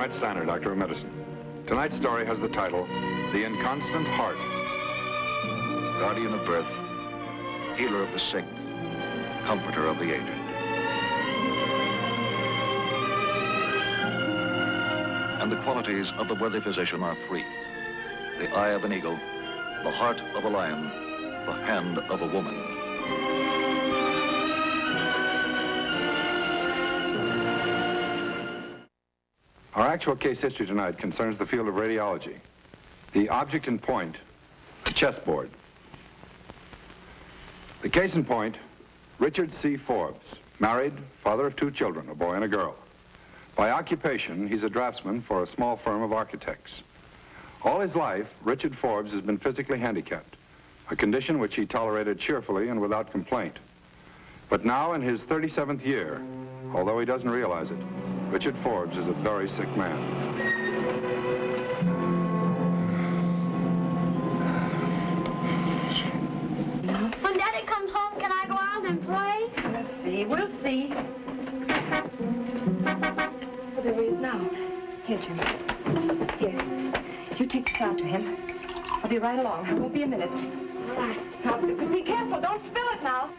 Conrad Steiner, Doctor of Medicine. Tonight's story has the title, The Inconstant Heart. Guardian of birth, healer of the sick, comforter of the aged. And the qualities of the worthy physician are three: the eye of an eagle, the heart of a lion, the hand of a woman. Our actual case history tonight concerns the field of radiology. The object in point, the chessboard. The case in point, Richard C. Forbes, married, father of 2 children, a boy and a girl. By occupation, he's a draftsman for a small firm of architects. All his life, Richard Forbes has been physically handicapped, a condition which he tolerated cheerfully and without complaint. But now in his 37th year, although he doesn't realize it, Richard Forbes is a very sick man. When Daddy comes home, can I go out and play? We'll see. Oh, there he is now. Here, Jim. Here. You take this out to him. I'll be right along. I won't be a minute. All right. Now, be careful. Don't spill it now.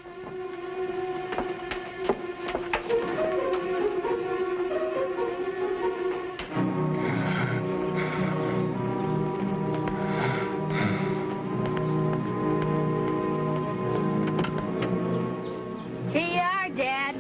Here you are, Dad.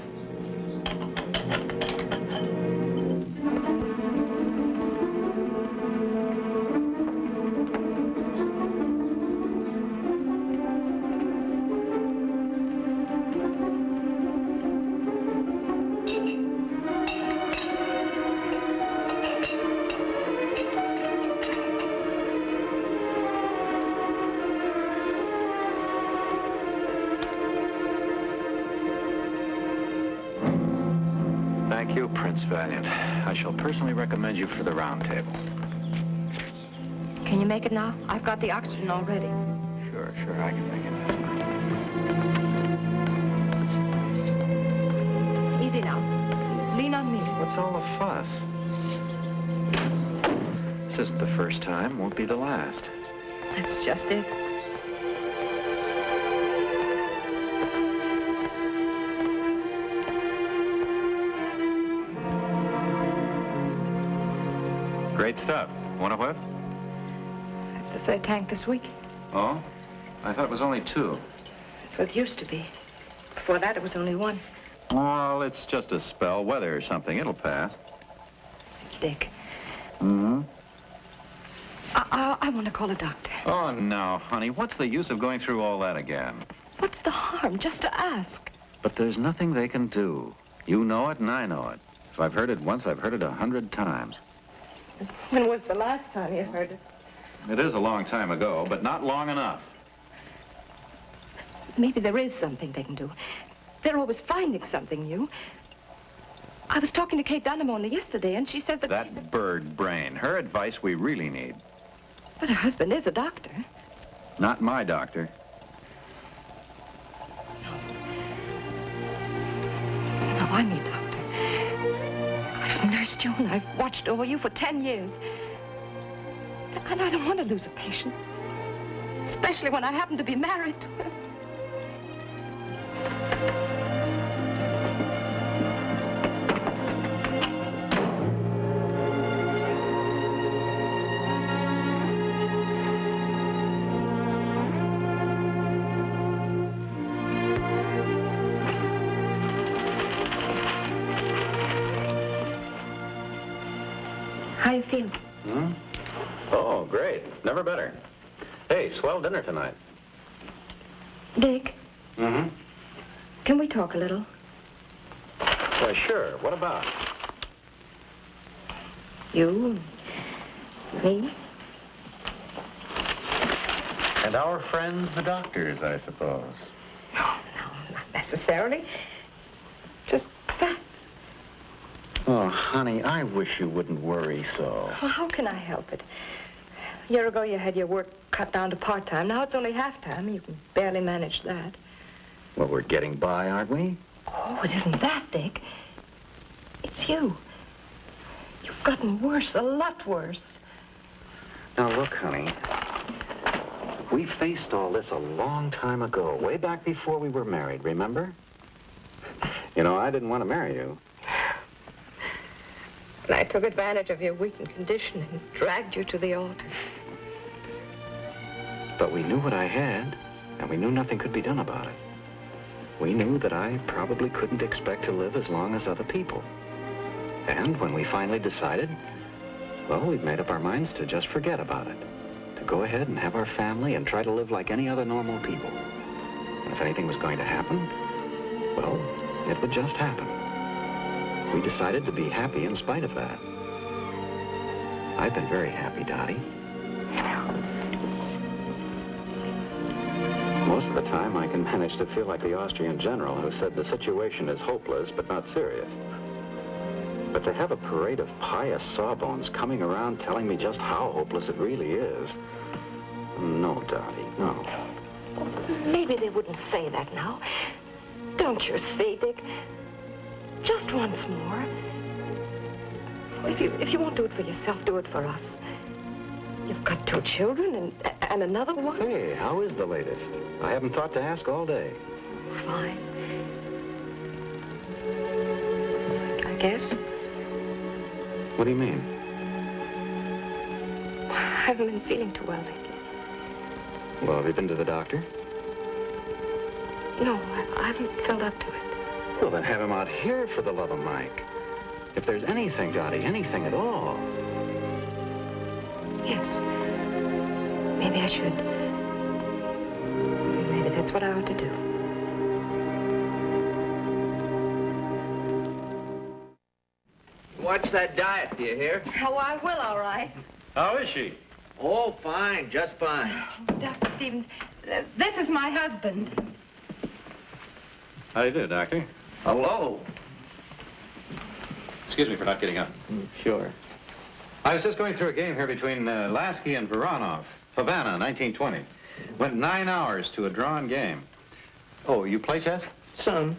Thank you, Prince Valiant. I shall personally recommend you for the round table. Can you make it now? I've got the oxygen already. Sure, I can make it. Easy now. Lean on me. What's all the fuss? This isn't the first time, won't be the last. That's just it. Great stuff. Want a whiff? That's the 3rd tank this week. Oh? I thought it was only 2. That's what it used to be. Before that, it was only 1. Well, it's just a spell, weather or something. It'll pass. Dick. Mm-hmm. I want to call a doctor. Oh, no, honey. What's the use of going through all that again? What's the harm? Just to ask. But there's nothing they can do. You know it and I know it. If I've heard it once, I've heard it 100 times. When was the last time you heard it? It is a long time ago, but not long enough. Maybe there is something they can do. They're always finding something new. I was talking to Kate Dunham only yesterday, and she said that... That bird brain. Her advice we really need. But her husband is a doctor. Not my doctor. No, I'm your doctor. I've nursed you, and I've watched over you for 10 years. And I don't want to lose a patient. Especially when I happen to be married to her. How you feel? Hmm? Oh, great. Never better. Hey, swell dinner tonight. Dick, Mm-hmm. can we talk a little? Sure. What about? You, me, And our friends, the doctors, I suppose. No, not necessarily. Just facts. Oh, honey, I wish you wouldn't worry so. Well, how can I help it? A year ago, you had your work cut down to part-time. Now it's only half-time. You can barely manage that. Well, we're getting by, aren't we? Oh, it isn't that, Dick. It's you. You've gotten worse, a lot worse. Now, look, honey. We faced all this a long time ago, way back before we were married, remember? You know, I didn't want to marry you. And I took advantage of your weakened condition and dragged you to the altar. But we knew what I had, and we knew nothing could be done about it. We knew that I probably couldn't expect to live as long as other people. And when we finally decided, well, we'd made up our minds to just forget about it. To go ahead and have our family and try to live like any other normal people. And if anything was going to happen, well, it would just happen. We decided to be happy in spite of that. I've been very happy, Dottie. Most of the time, I can manage to feel like the Austrian general who said the situation is hopeless but not serious. But to have a parade of pious sawbones coming around telling me just how hopeless it really is, no, Dottie, no. Maybe they wouldn't say that now. Don't you see, Dick? Just once more. If you won't do it for yourself, do it for us. You've got 2 children and another one. Hey, how is the latest? I haven't thought to ask all day. Fine. I guess. What do you mean? I haven't been feeling too well lately. Well, have you been to the doctor? No, I haven't filled up to it. Well, then have him out here, for the love of Mike. If there's anything, Dottie, anything at all. Yes. Maybe I should. Maybe that's what I ought to do. Watch that diet, do you hear? Oh, I will, all right. How is she? Oh, fine, just fine. Dr. Stevens, this is my husband. How do you do, Doctor? Hello. Excuse me for not getting up. Sure. I was just going through a game here between Lasky and Voronov. Havana, 1920. Went 9 hours to a drawn game. Oh, you play chess? Some.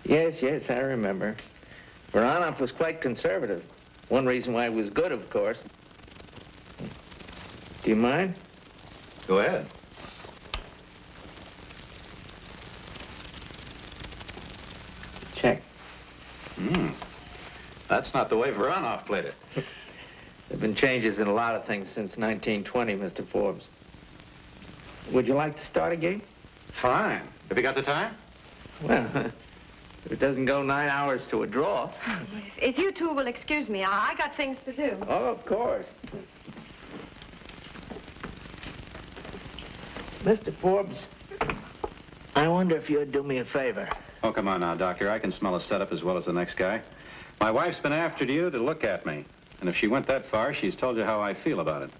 Yes, I remember. Voronov was quite conservative. One reason why he was good, of course. Do you mind? Go ahead. Check. That's not the way Voronov played it. There have been changes in a lot of things since 1920, Mr. Forbes. Would you like to start a game? Fine. Have you got the time? Well, if it doesn't go 9 hours to a draw. If you two will excuse me, I got things to do. Oh, of course. Mr. Forbes, I wonder if you'd do me a favor. Oh, come on now, Doctor. I can smell a setup as well as the next guy. My wife's been after you to look at me. And if she went that far, she's told you how I feel about it.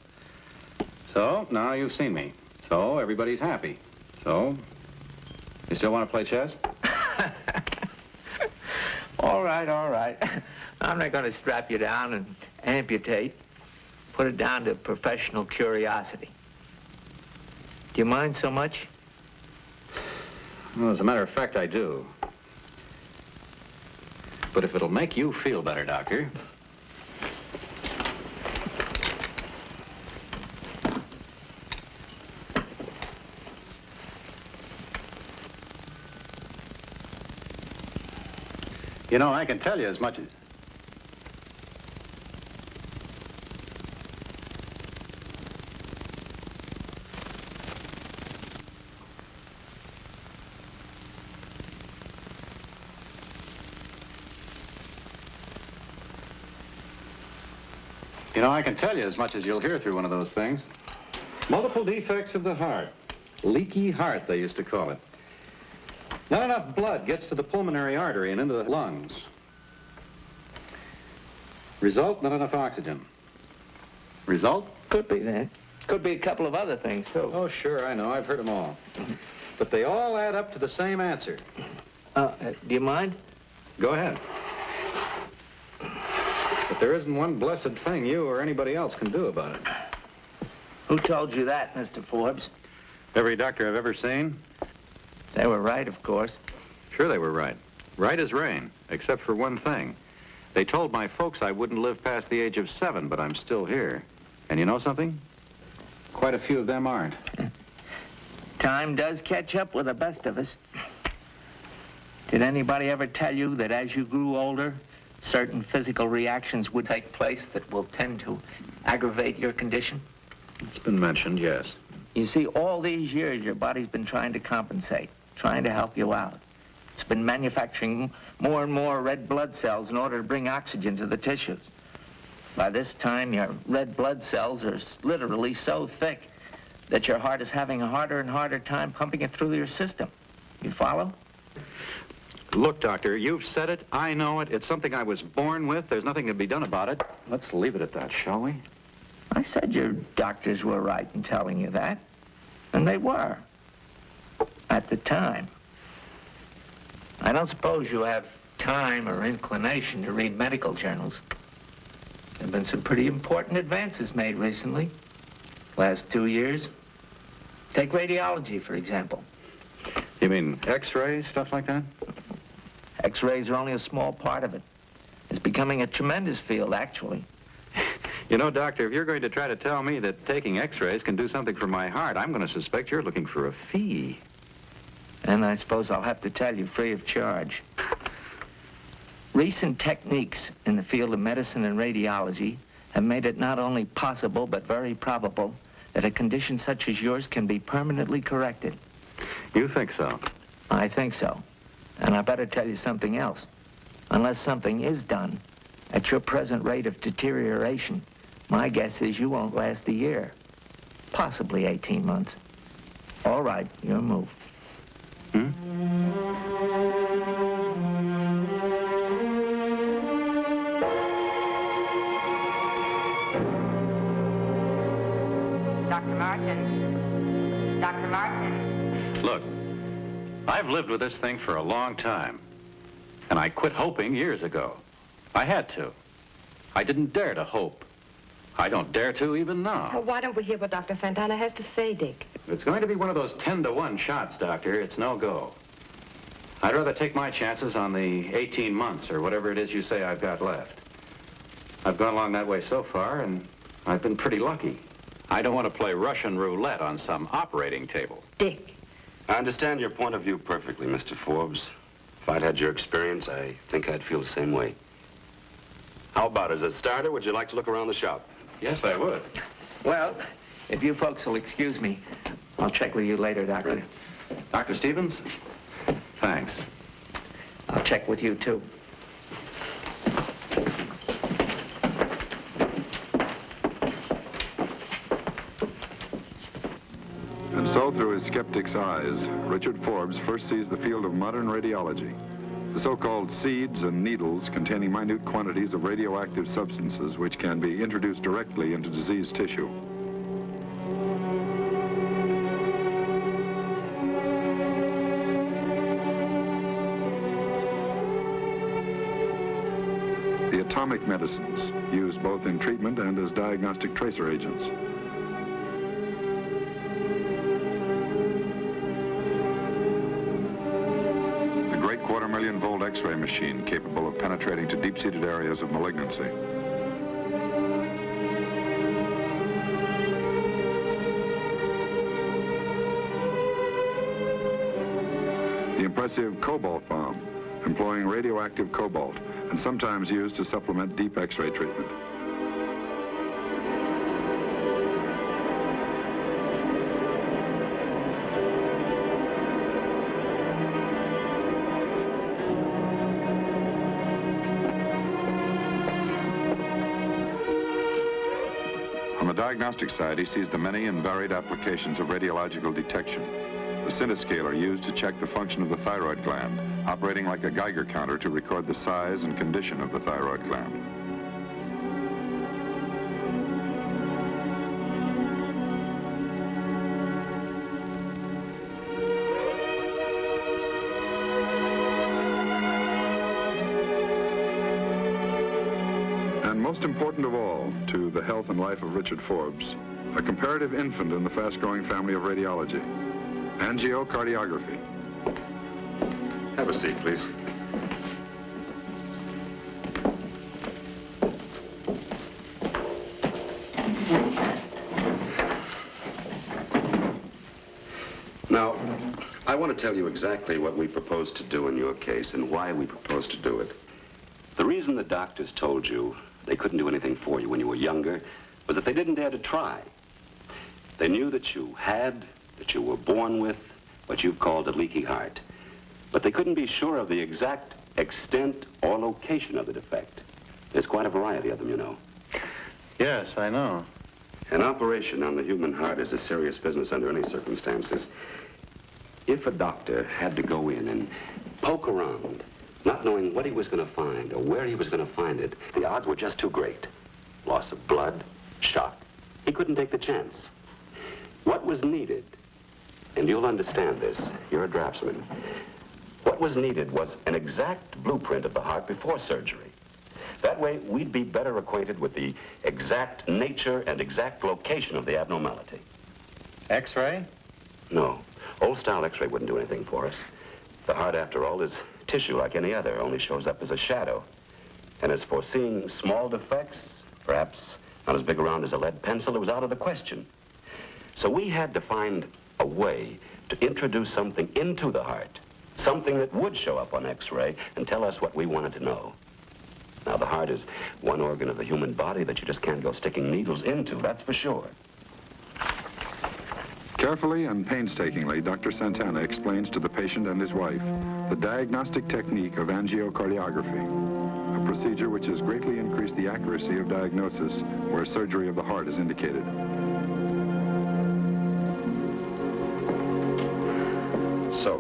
So, now you've seen me. So, everybody's happy. So, you still want to play chess? All right. I'm not going to strap you down and amputate. Put it down to professional curiosity. Do you mind so much? Well, as a matter of fact, I do. But if it'll make you feel better, Doctor... You know, I can tell you as much as... You know, I can tell you as much as you'll hear through one of those things. Multiple defects of the heart. Leaky heart, they used to call it. Not enough blood gets to the pulmonary artery and into the lungs. Result, not enough oxygen. Result? Could be that. Could be a couple of other things, too. Oh, sure, I know. I've heard them all. But they all add up to the same answer. Do you mind? Go ahead. But there isn't one blessed thing you or anybody else can do about it. Who told you that, Mr. Forbes? Every doctor I've ever seen. They were right, of course. Sure they were right. Right as rain, except for one thing. They told my folks I wouldn't live past the age of 7, but I'm still here. And you know something? Quite a few of them aren't. Time does catch up with the best of us. Did anybody ever tell you that as you grew older, certain physical reactions would take place that will tend to aggravate your condition? It's been mentioned, yes. You see, all these years, your body's been trying to compensate, trying to help you out. It's been manufacturing more and more red blood cells in order to bring oxygen to the tissues. By this time, your red blood cells are literally so thick that your heart is having a harder and harder time pumping it through your system. You follow? Look, Doctor, you've said it. I know it. It's something I was born with. There's nothing to be done about it. Let's leave it at that, shall we? I said your doctors were right in telling you that. And they were. At the time. I don't suppose you have time or inclination to read medical journals. There have been some pretty important advances made recently. Last 2 years. Take radiology, for example. You mean X-rays, stuff like that? X-rays are only a small part of it. It's becoming a tremendous field, actually. You know, Doctor, if you're going to try to tell me that taking X-rays can do something for my heart, I'm going to suspect you're looking for a fee. And I suppose I'll have to tell you free of charge. Recent techniques in the field of medicine and radiology have made it not only possible, but very probable, that a condition such as yours can be permanently corrected. You think so? I think so. And I better tell you something else. Unless something is done, at your present rate of deterioration, my guess is you won't last a year. Possibly 18 months. All right, your move. Dr. Martin. Dr. Martin. Look, I've lived with this thing for a long time. And I quit hoping years ago. I had to. I didn't dare to hope. I don't dare to even now. Well, why don't we hear what Dr. Santana has to say, Dick? If it's going to be one of those 10-to-1 shots, Doctor, it's no go. I'd rather take my chances on the 18 months or whatever it is you say I've got left. I've gone along that way so far, and I've been pretty lucky. I don't want to play Russian roulette on some operating table. Dick. I understand your point of view perfectly, Mr. Forbes. If I'd had your experience, I think I'd feel the same way. How about, as a starter, would you like to look around the shop? Yes, I would. Well, if you folks will excuse me, I'll check with you later, Doctor. Dr. Stevens? Thanks. I'll check with you, too. And so, through his skeptic's eyes, Richard Forbes first sees the field of modern radiology. The so-called seeds and needles containing minute quantities of radioactive substances which can be introduced directly into diseased tissue. The atomic medicines, used both in treatment and as diagnostic tracer agents. Volt X-ray machine capable of penetrating to deep-seated areas of malignancy. The impressive cobalt bomb, employing radioactive cobalt and sometimes used to supplement deep X-ray treatment. On the diagnostic side, he sees the many and varied applications of radiological detection. The cintoscaler used to check the function of the thyroid gland, operating like a Geiger counter to record the size and condition of the thyroid gland. Most important of all to the health and life of Richard Forbes, a comparative infant in the fast-growing family of radiology, angiocardiography. Have a seat, please. want to tell you exactly what we propose to do in your case and why we propose to do it. The reason the doctors told you they couldn't do anything for you when you were younger was that they didn't dare to try. They knew that you were born with what you've called a leaky heart. But they couldn't be sure of the exact extent or location of the defect. There's quite a variety of them, you know. Yes, I know. An operation on the human heart is a serious business under any circumstances. If a doctor had to go in and poke around, not knowing what he was going to find or where he was going to find it, the odds were just too great. Loss of blood, shock. He couldn't take the chance. What was needed, and you'll understand this, you're a draftsman, what was needed was an exact blueprint of the heart before surgery. That way, we'd be better acquainted with the exact nature and exact location of the abnormality. X-ray? No. Old-style X-ray wouldn't do anything for us. The heart, after all, is tissue like any other, only shows up as a shadow. And as for seeing small defects, perhaps not as big around as a lead pencil, it was out of the question. So we had to find a way to introduce something into the heart, something that would show up on X-ray and tell us what we wanted to know. Now, the heart is one organ of the human body that you just can't go sticking needles into, that's for sure. Carefully and painstakingly, Dr. Santana explains to the patient and his wife the diagnostic technique of angiocardiography, a procedure which has greatly increased the accuracy of diagnosis where surgery of the heart is indicated. So,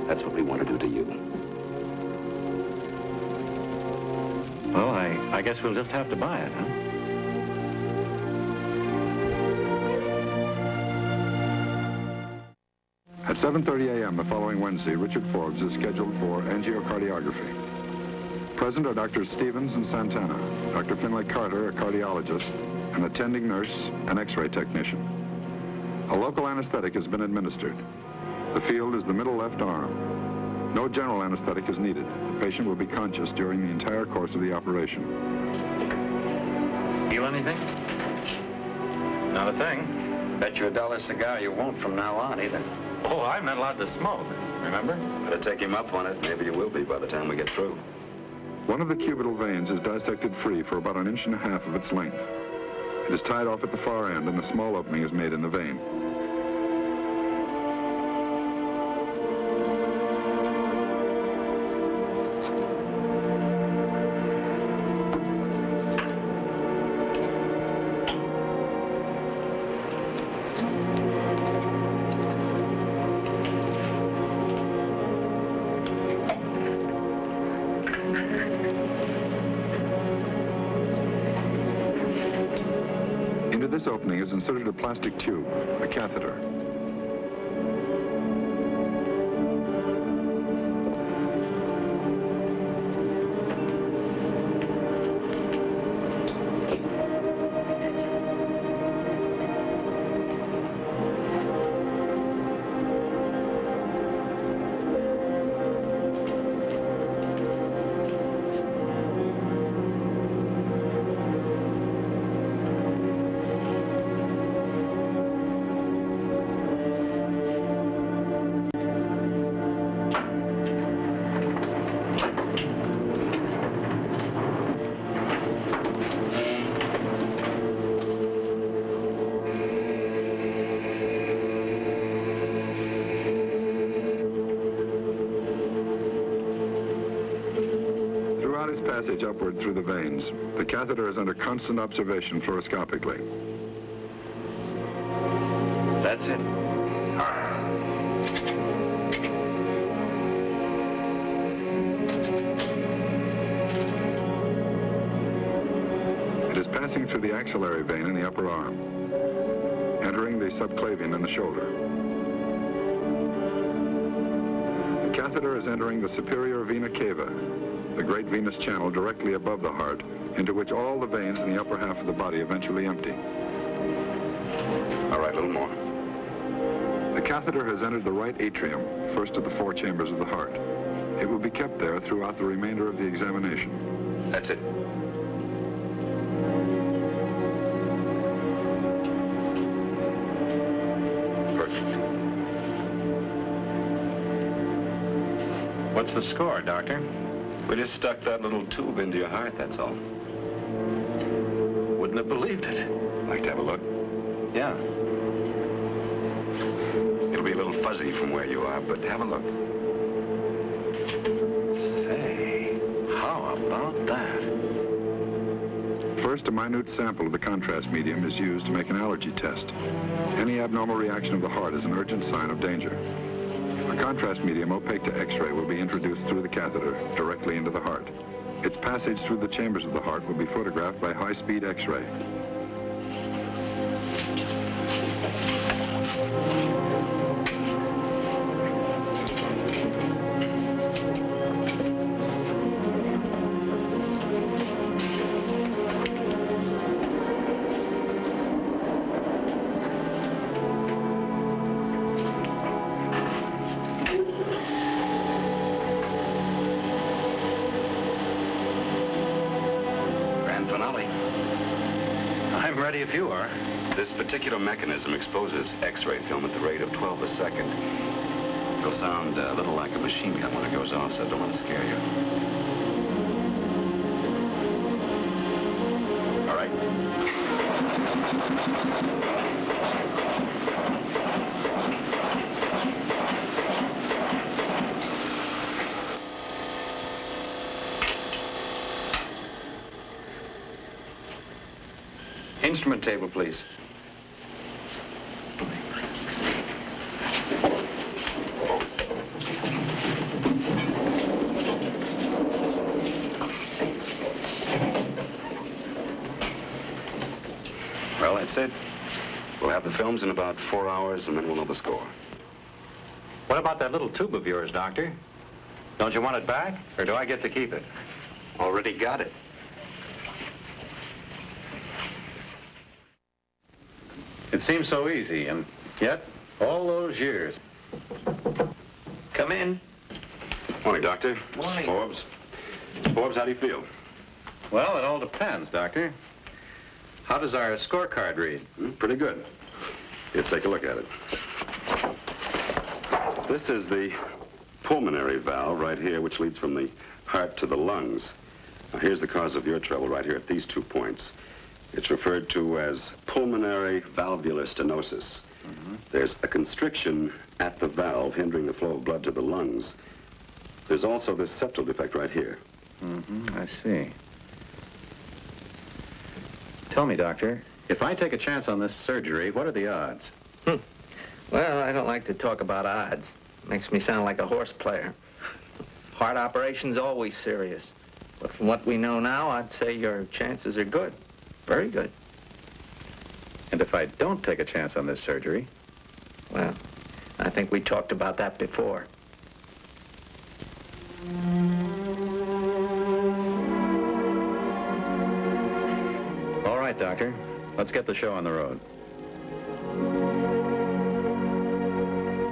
that's what we want to do to you. Well, I guess we'll just have to buy it, huh? At 7:30 a.m. the following Wednesday, Richard Forbes is scheduled for angiocardiography. Present are Drs. Stevens and Santana, Dr. Finlay Carter, a cardiologist, an attending nurse, an X-ray technician. A local anesthetic has been administered. The field is the middle left arm. No general anesthetic is needed. The patient will be conscious during the entire course of the operation. Feel anything? Not a thing. Bet you $1 cigar you won't from now on either. Oh, I'm not allowed to smoke, remember? Better take him up on it. Maybe you will be by the time we get through. One of the cubital veins is dissected free for about 1.5 inches of its length. It is tied off at the far end and a small opening is made in the vein. Into this opening is inserted a plastic tube, a catheter. Its passage upward through the veins, the catheter is under constant observation fluoroscopically. That's it. It is passing through the axillary vein in the upper arm, entering the subclavian in the shoulder. The catheter is entering the superior vena cava, the great venous channel directly above the heart, into which all the veins in the upper half of the body eventually empty. All right, a little more. The catheter has entered the right atrium, first of the 4 chambers of the heart. It will be kept there throughout the remainder of the examination. That's it. Perfect. What's the score, Doctor? We just stuck that little tube into your heart, that's all. Wouldn't have believed it. Like to have a look? Yeah. It'll be a little fuzzy from where you are, but have a look. Say, how about that? First, a minute sample of the contrast medium is used to make an allergy test. Any abnormal reaction of the heart is an urgent sign of danger. A contrast medium opaque to X-ray will be introduced through the catheter directly into the heart. Its passage through the chambers of the heart will be photographed by high-speed X-ray. I'm ready if you are. This particular mechanism exposes X-ray film at the rate of 12 a second. It'll sound a little like a machine gun when it goes off, so don't want to scare you. All right. Instrument table, please. Well, that's it. We'll have the films in about 4 hours, and then we'll know the score. What about that little tube of yours, Doctor? Don't you want it back, or do I get to keep it? Already got it. It seems so easy, and yet, all those years. Come in. Morning, Doctor. Morning. Forbes. Forbes, how do you feel? Well, it all depends, Doctor. How does our scorecard read? Pretty good. Here, take a look at it. This is the pulmonary valve right here, which leads from the heart to the lungs. Now, here's the cause of your trouble right here at these 2 points. It's referred to as pulmonary valvular stenosis. There's a constriction at the valve hindering the flow of blood to the lungs. There's also this septal defect right here. I see. Tell me, Doctor, if I take a chance on this surgery, what are the odds? Well, I don't like to talk about odds. Makes me sound like a horse player. Heart operation's always serious. But from what we know now, I'd say your chances are good. Very good. And if I don't take a chance on this surgery? Well, I think we talked about that before. All right, Doctor. Let's get the show on the road.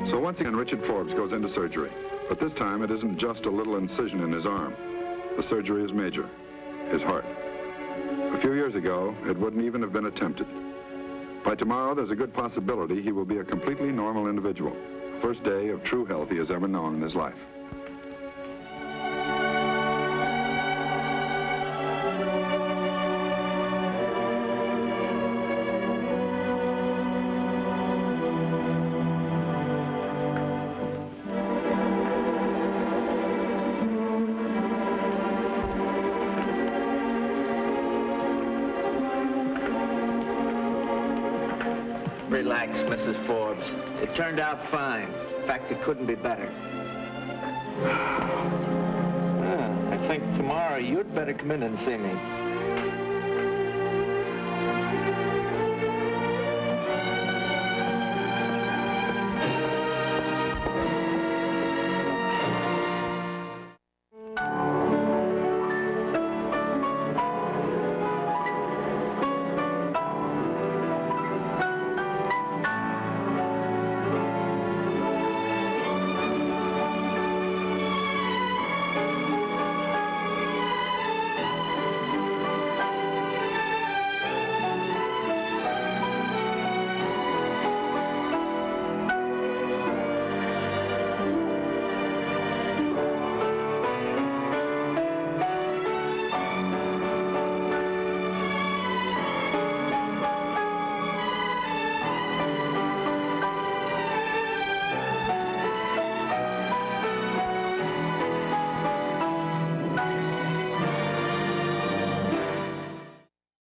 So once again, Richard Forbes goes into surgery. But this time, it isn't just a little incision in his arm. The surgery is major. His heart. A few years ago, it wouldn't even have been attempted. By tomorrow, there's a good possibility he will be a completely normal individual. First day of true health he has ever known in his life. Relax, Mrs. Forbes. It turned out fine. In fact, it couldn't be better. I think tomorrow you'd better come in and see me.